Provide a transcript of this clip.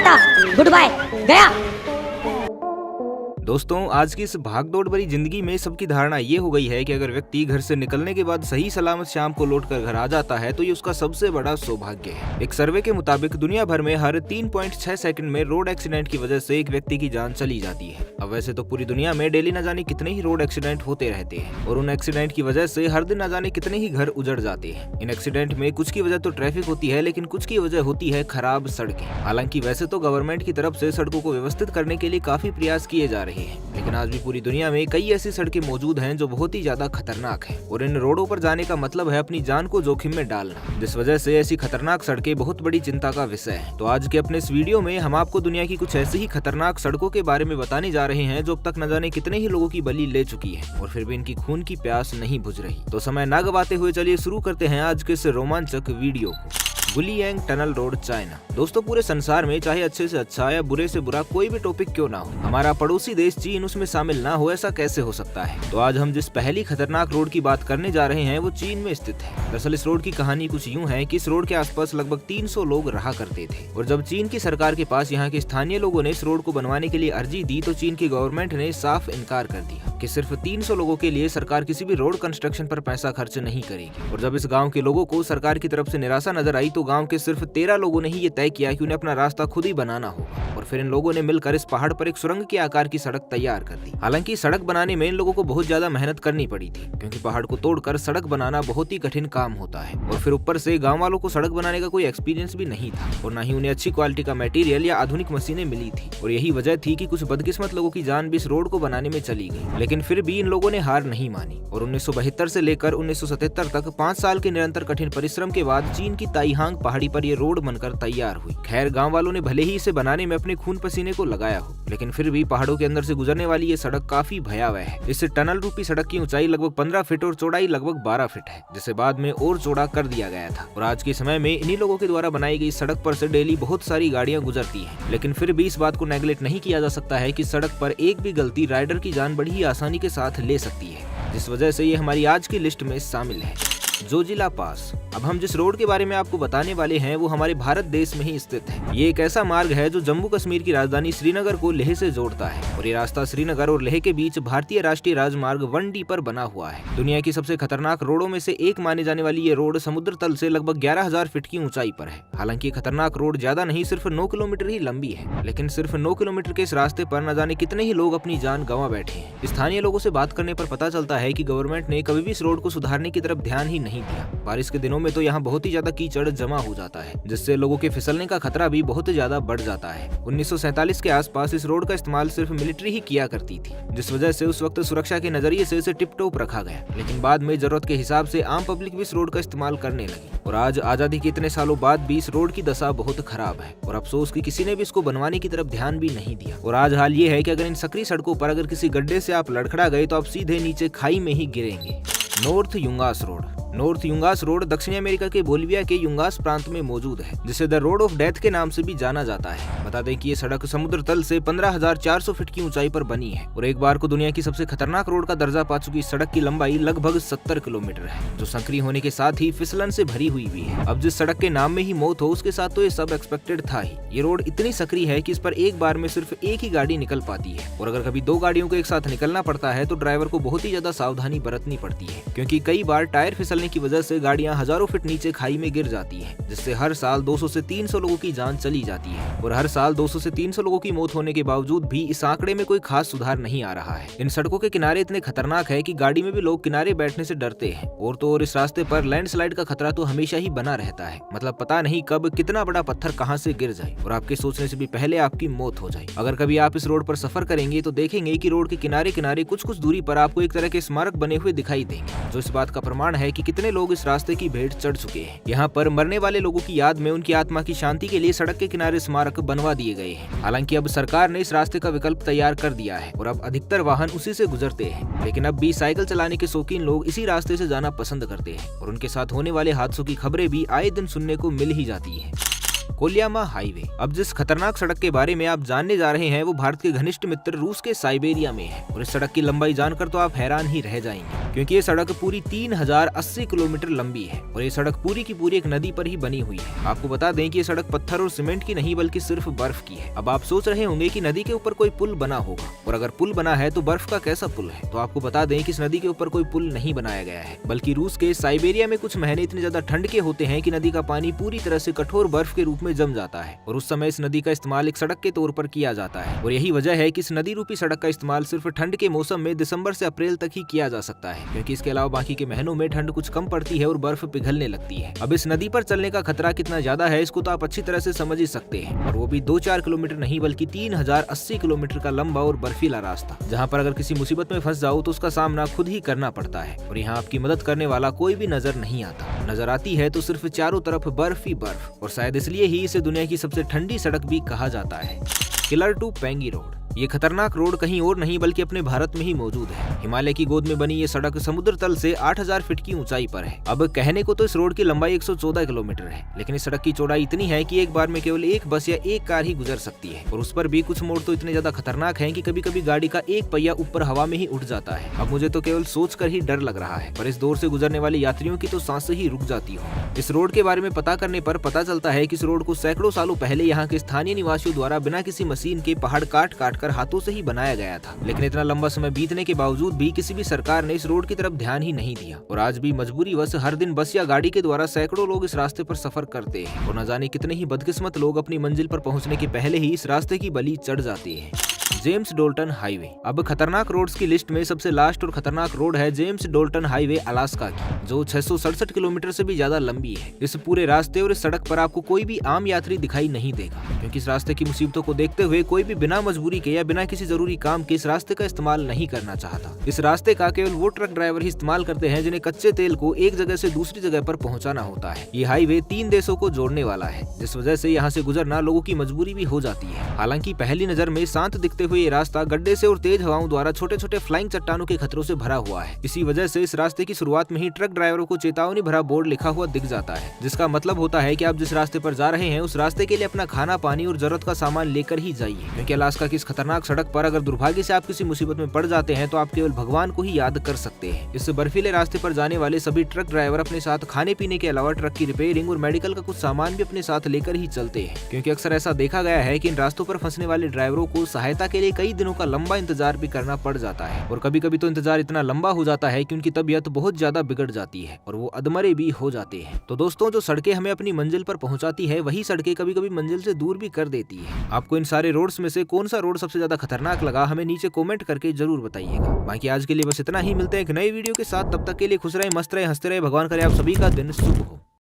Tata good bye गया। दोस्तों, आज की इस भागदौड़ भरी जिंदगी में सबकी धारणा ये हो गई है कि अगर व्यक्ति घर से निकलने के बाद सही सलामत शाम को लौटकर घर आ जाता है तो ये उसका सबसे बड़ा सौभाग्य है। एक सर्वे के मुताबिक दुनिया भर में हर 3.6 सेकंड में रोड एक्सीडेंट की वजह से एक व्यक्ति की जान चली जाती है। अब वैसे तो पूरी दुनिया में डेली न जाने कितने ही रोड एक्सीडेंट होते रहते हैं और उन एक्सीडेंट की वजह से हर दिन न जाने कितने ही घर उजड़ जाते हैं। इन एक्सीडेंट में कुछ की वजह तो ट्रैफिक होती है, लेकिन कुछ की वजह होती है खराब सड़कें। हालांकि वैसे तो गवर्नमेंट की तरफ से सड़कों को व्यवस्थित करने के लिए काफी प्रयास किए जा रहे हैं, लेकिन आज भी पूरी दुनिया में कई ऐसी सड़कें मौजूद हैं जो बहुत ही ज्यादा खतरनाक हैं और इन रोडों पर जाने का मतलब है अपनी जान को जोखिम में डालना, जिस वजह से ऐसी खतरनाक सड़कें बहुत बड़ी चिंता का विषय है। तो आज के अपने इस वीडियो में हम आपको दुनिया की कुछ ऐसी ही खतरनाक सड़कों के बारे में बताने जा रहे हैं जो अब तक न जाने कितने ही लोगों की बलि ले चुकी है और फिर भी इनकी खून की प्यास नहीं बुझ रही। तो समय न गवाते हुए चलिए शुरू करते हैं आज के इस रोमांचक वीडियो को। गुलियांग टनल रोड, चाइना। दोस्तों, पूरे संसार में चाहे अच्छे से अच्छा या बुरे से बुरा कोई भी टॉपिक क्यों ना हो, हमारा पड़ोसी देश चीन उसमें शामिल ना हो, ऐसा कैसे हो सकता है। तो आज हम जिस पहली खतरनाक रोड की बात करने जा रहे हैं वो चीन में स्थित है। दरअसल इस रोड की कहानी कुछ यूँ है कि इस रोड के आसपास लगभग 300 लोग रहा करते थे और जब चीन की सरकार के पास यहाँ के स्थानीय लोगों ने इस रोड को बनवाने के लिए अर्जी दी तो चीन की गवर्नमेंट ने साफ इनकार कर दिया कि सिर्फ 300 लोगों के लिए सरकार किसी भी रोड कंस्ट्रक्शन पर पैसा खर्च नहीं करेगी। और जब इस गाँव के लोगों को सरकार की तरफ से निराशा नजर आई तो गाँव के सिर्फ 13 लोगों ने ही ये तय किया कि उन्हें अपना रास्ता खुद ही बनाना होगा और फिर इन लोगों ने मिलकर इस पहाड़ पर एक सुरंग के आकार की सड़क तैयार कर दी। हालांकि सड़क बनाने में इन लोगों को बहुत ज्यादा मेहनत करनी पड़ी थी, क्योंकि पहाड़ को तोड़कर सड़क बनाना बहुत ही कठिन काम होता है और फिर ऊपर से गाँव वालों को सड़क बनाने का कोई एक्सपीरियंस भी नहीं था और न ही उन्हें अच्छी क्वालिटी का मटेरियल या आधुनिक मशीनें मिली थी। और यही वजह थी कि कुछ बदकिस्मत लोगों की जान भी इस रोड को बनाने में चली गई, लेकिन फिर भी इन लोगों ने हार नहीं मानी और 1972 से लेकर 1977 तक 5 साल के निरंतर कठिन परिश्रम के बाद चीन की ताइहांग पहाड़ी पर यह रोड बनकर तैयार हुई। खैर, गांव वालों ने भले ही इसे बनाने में अपने खून पसीने को लगाया हो, लेकिन फिर भी पहाड़ों के अंदर से गुजरने वाली ये सड़क काफी भयावह है। इस टनल रूपी सड़क की ऊंचाई लगभग 15 फीट और चौड़ाई लगभग 12 फीट है, जिसे बाद में और चौड़ा कर दिया गया था। और आज के समय में इन्हीं लोगों के द्वारा बनाई गई सड़क पर से डेली बहुत सारी गाड़ियां गुजरती हैं, लेकिन फिर भी इस बात को नेगलेक्ट नहीं किया जा सकता है कि सड़क पर एक भी गलती राइडर की जान बड़ी ही आसानी के साथ ले सकती है, जिस वजह से ये हमारी आज की लिस्ट में शामिल है। जोजिला पास। अब हम जिस रोड के बारे में आपको बताने वाले हैं वो हमारे भारत देश में ही स्थित है। ये एक ऐसा मार्ग है जो जम्मू कश्मीर की राजधानी श्रीनगर को लेह से जोड़ता है और ये रास्ता श्रीनगर और लेह के बीच भारतीय राष्ट्रीय राजमार्ग 1D पर बना हुआ है। दुनिया की सबसे खतरनाक रोडों में से एक माने जाने वाली ये रोड समुद्र तल से लगभग 11,000 फीट की ऊंचाई पर है। हालांकि खतरनाक रोड ज्यादा नहीं, सिर्फ 9 किलोमीटर ही लंबी है, लेकिन सिर्फ 9 किलोमीटर के इस रास्ते पर न जाने कितने ही लोग अपनी जान गंवा बैठे हैं। स्थानीय लोगों से बात करने पर पता चलता है कि गवर्नमेंट ने कभी भी इस रोड को सुधारने की तरफ ध्यान ही नहीं दिया। बारिश के दिनों में तो यहाँ बहुत ही ज्यादा कीचड़ जमा हो जाता है, जिससे लोगों के फिसलने का खतरा भी बहुत ज्यादा बढ़ जाता है। 1947 के आसपास इस रोड का इस्तेमाल सिर्फ मिलिट्री ही किया करती थी, जिस वजह से उस वक्त सुरक्षा के नजरिए से इसे टिप टॉप रखा गया, लेकिन बाद में जरूरत के हिसाब से आम पब्लिक भी इस रोड का इस्तेमाल करने लगी और आज आजादी के इतने सालों बाद भी इस रोड की दशा बहुत खराब है और अफसोस कि किसी ने भी इसको बनवाने की तरफ ध्यान भी नहीं दिया। और आज हाल ये है कि अगर इन सकरी सड़कों पर अगर किसी गड्ढे से आप लड़खड़ा गए तो आप सीधे नीचे खाई में ही गिरेंगे। North Yungas road. North Yungas road दक्षिणी अमेरिका के बोलिविया के युंगास प्रांत में मौजूद है, जिसे द रोड ऑफ डेथ के नाम से भी जाना जाता है। बता दें कि ये सड़क समुद्र तल से 15,400 फीट की ऊंचाई पर बनी है और एक बार को दुनिया की सबसे खतरनाक रोड का दर्जा पा चुकी सड़क की लंबाई लगभग 70 किलोमीटर है, जो संकरी होने के साथ ही फिसलन से भरी हुई भी है। अब जिस सड़क के नाम में ही मौत हो उसके साथ तो ये सब एक्सपेक्टेड था ही। ये रोड इतनी सकरी है कि इस पर एक बार में सिर्फ एक ही गाड़ी निकल पाती है और अगर कभी 2 गाड़ियों को एक साथ निकलना पड़ता है तो ड्राइवर को बहुत ही ज्यादा सावधानी बरतनी पड़ती है, क्योंकि कई बार टायर फिसलने की वजह से गाड़ियां हजारों फीट नीचे खाई में गिर जाती हैं, जिससे हर साल 200 से 300 लोगों की जान चली जाती है और हर साल 200 से 300 लोगों की मौत होने के बावजूद भी इस आंकड़े में कोई खास सुधार नहीं आ रहा है। इन सड़कों के किनारे इतने खतरनाक है कि गाड़ी में भी लोग किनारे बैठने से डरते हैं और तो और इस रास्ते पर लैंडस्लाइड का खतरा तो हमेशा ही बना रहता है। मतलब पता नहीं कब कितना बड़ा पत्थर कहां से गिर जाए और आपके सोचने से भी पहले आपकी मौत हो जाए। अगर कभी आप इस रोड पर सफर करेंगे तो देखेंगे कि रोड के किनारे किनारे कुछ कुछ दूरी पर आपको एक तरह के स्मारक बने हुए दिखाई देंगे, जो इस बात का प्रमाण है कि कितने लोग इस रास्ते की भेंट चढ़ चुके हैं। यहाँ पर मरने वाले लोगों की याद में उनकी आत्मा की शांति के लिए सड़क के किनारे स्मारक बनवा दिए गए हैं। हालांकि अब सरकार ने इस रास्ते का विकल्प तैयार कर दिया है और अब अधिकतर वाहन उसी से गुजरते हैं, लेकिन अब भी साइकिल चलाने के शौकीन लोग इसी रास्ते से जाना पसंद करते हैं और उनके साथ होने वाले हादसों की खबरें भी आए दिन सुनने को मिल ही जाती है। कोलियामा हाईवे। अब जिस खतरनाक सड़क के बारे में आप जानने जा रहे हैं वो भारत के घनिष्ठ मित्र रूस के साइबेरिया में है और इस सड़क की लंबाई जानकर तो आप हैरान ही रह जाएंगे, क्योंकि ये सड़क पूरी 3080 किलोमीटर लंबी है और ये सड़क पूरी की पूरी एक नदी पर ही बनी हुई है। आपको बता दें कि ये सड़क पत्थर और सीमेंट की नहीं बल्कि सिर्फ बर्फ की है। अब आप सोच रहे होंगे कि नदी के ऊपर कोई पुल बना होगा, और अगर पुल बना है तो बर्फ का कैसा पुल है? तो आपको बता दें कि इस नदी के ऊपर कोई पुल नहीं बनाया गया है, बल्कि रूस के साइबेरिया में कुछ महीने इतने ज्यादा ठंड के होते हैं कि नदी का पानी पूरी तरह से कठोर बर्फ के रूप में जम जाता है और उस समय इस नदी का इस्तेमाल एक सड़क के तौर पर किया जाता है। और यही वजह है कि इस नदी रूपी सड़क का इस्तेमाल सिर्फ ठंड के मौसम में दिसंबर से अप्रैल तक ही किया जा सकता है, क्योंकि इसके अलावा बाकी के महीनों में ठंड कुछ कम पड़ती है और बर्फ पिघलने लगती है। अब इस नदी पर चलने का खतरा कितना ज्यादा है इसको तो आप अच्छी तरह से समझ ही सकते हैं, और वो भी 2-4 किलोमीटर नहीं बल्कि 3080 किलोमीटर का लंबा और बर्फीला रास्ता, जहाँ पर अगर किसी मुसीबत में फंस जाओ तो उसका सामना खुद ही करना पड़ता है और यहाँ आपकी मदद करने वाला कोई भी नजर नहीं आता। नजर आती है तो सिर्फ चारों तरफ बर्फ ही बर्फ, और शायद इसलिए ही इसे दुनिया की सबसे ठंडी सड़क भी कहा जाता है। किलर टू पेंगी रोड। ये खतरनाक रोड कहीं और नहीं बल्कि अपने भारत में ही मौजूद है। हिमालय की गोद में बनी ये सड़क समुद्र तल से 8000 फीट की ऊंचाई पर है। अब कहने को तो इस रोड की लंबाई 114 किलोमीटर है, लेकिन इस सड़क की चौड़ाई इतनी है कि एक बार में केवल एक बस या एक कार ही गुजर सकती है, और उस पर भी कुछ मोड़ तो इतने ज्यादा खतरनाक हैं कि कभी कभी गाड़ी का एक पहिया ऊपर हवा में ही उठ जाता है। अब मुझे तो केवल सोचकर ही डर लग रहा है, पर इस दौर से गुजरने वाले यात्रियों की तो सांसें ही रुक जाती हो। इस रोड के बारे में पता करने पर पता चलता है कि इस रोड को सैकड़ों सालों पहले यहाँ के स्थानीय निवासियों द्वारा बिना किसी मशीन के पहाड़ काट काट कर हाथों से ही बनाया गया था। लेकिन इतना लंबा समय बीतने के बावजूद भी किसी भी सरकार ने इस रोड की तरफ ध्यान ही नहीं दिया, और आज भी मजबूरी वश हर दिन बस या गाड़ी के द्वारा सैकड़ों लोग इस रास्ते पर सफर करते हैं, और न जाने कितने ही बदकिस्मत लोग अपनी मंजिल पर पहुंचने के पहले ही इस रास्ते की बलि चढ़ जाते हैं। James Dalton highway. अब खतरनाक रोड्स की लिस्ट में सबसे लास्ट और खतरनाक रोड है जेम्स डोल्टन हाईवे अलास्का की, जो 667 किलोमीटर से भी ज्यादा लंबी है। इस पूरे रास्ते और इस सड़क पर आपको कोई भी आम यात्री दिखाई नहीं देगा, क्योंकि इस रास्ते की मुसीबतों को देखते हुए कोई भी बिना मजबूरी के या बिना किसी जरूरी काम के इस रास्ते का इस्तेमाल नहीं करना चाहता। इस रास्ते का केवल वो ट्रक ड्राइवर ही इस्तेमाल करते हैं जिन्हें कच्चे तेल को एक जगह से दूसरी जगह पर पहुंचाना होता है। ये हाईवे 3 देशों को जोड़ने वाला है, जिस वजह से यहाँ से गुजरना लोगों की मजबूरी भी हो जाती है। हालांकि पहली नजर में शांत दिखते हुए ये रास्ता गड्ढे से और तेज हवाओं द्वारा छोटे छोटे फ्लाइंग चट्टानों के खतरों से भरा हुआ है। इसी वजह से इस रास्ते की शुरुआत में ही ट्रक ड्राइवरों को चेतावनी भरा बोर्ड लिखा हुआ दिख जाता है, जिसका मतलब होता है कि आप जिस रास्ते पर जा रहे हैं उस रास्ते के लिए अपना खाना पानी और जरूरत का सामान लेकर ही जाइए, क्योंकि अलास्का की इस खतरनाक सड़क पर अगर दुर्भाग्य से आप किसी मुसीबत में पड़ जाते हैं तो आप केवल भगवान को ही याद कर सकते हैं। इस बर्फीले रास्ते पर जाने वाले सभी ट्रक ड्राइवर अपने साथ खाने पीने के अलावा ट्रक की रिपेयरिंग और मेडिकल का कुछ सामान भी अपने साथ लेकर ही चलते हैं, क्योंकि अक्सर ऐसा देखा गया है कि इन रास्तों पर फंसने वाले ड्राइवरों को सहायता के लिए कई दिनों का लंबा इंतजार भी करना पड़ जाता है, और कभी कभी तो इंतजार इतना लंबा हो जाता है कि उनकी तबीयत बहुत ज्यादा बिगड़ जाती है और वो अधमरे भी हो जाते हैं। तो दोस्तों, जो सड़कें हमें अपनी मंजिल पर पहुंचाती है वही सड़कें कभी कभी मंजिल से दूर भी कर देती है। आपको इन सारे रोड्स में से कौन सा रोड सबसे ज्यादा खतरनाक लगा हमें नीचे कमेंट करके जरूर बताइएगा। बाकी आज के लिए बस इतना ही, मिलते हैं एक नई वीडियो के साथ। तब तक के लिए खुश रहे, मस्त रहे, हंसते रहे। भगवान करे आप सभी का दिन शुभ हो।